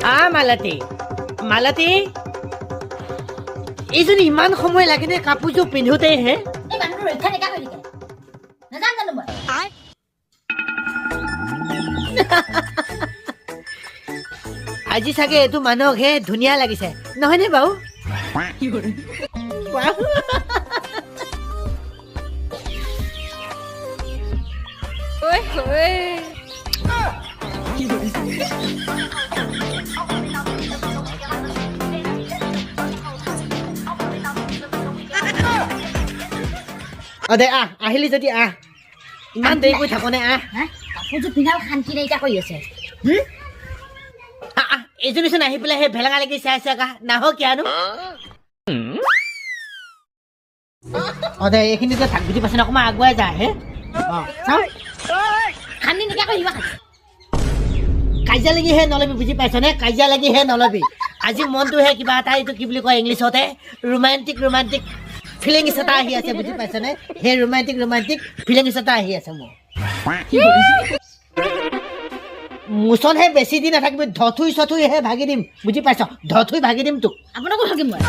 মালতী মালতী এইজনী ইমান সময় লাগেনে কাপোৰযোৰ পিন্ধোতেই হে এই মানুহটো ৰক্ষা নেকা হৈ থাকে নাজান জানো মই আজি চাগে এইটো মানুহক হে ধুনীয়া লাগিছে নহয়নে বাৰু দে আহিলি যদি ইমান দেৰি কৰি থাকনে কাপোৰযোৰ পিন্ধাও শান্তি নাইকিয়া কৰি আছে এইজনীচোন আহি পেলাই সেই ভেলেঙা লাগি চাই আছে নাহক কিয়নো দে এইখিনিতে থাক বুজি পাইছে অকণমান আগুৱাই যায় হে চাওঁ শান্তি নাইকিয়া কৰি আহিবা কাজিয়া লাগিহে নলবি বুজি পাইছনে কাজিয়া লাগিহে নলবি আজি মনটোহে কিবা এটা এইটো কি বুলি কয় ইংলিছতে ৰোমান্টিক ফিলিংছ এটা আহি আছে বুজি পাইছনে সেই ৰোমান্টিক ফিলিংছ এটা আহি আছে মোৰ মোচনহে বেছি দিন নাথাকিবি ধথুই চথুইহে ভাগি দিম বুজি পাইছ ধথুই ভাগি দিম তোক আপোনাকো ভাগিম মই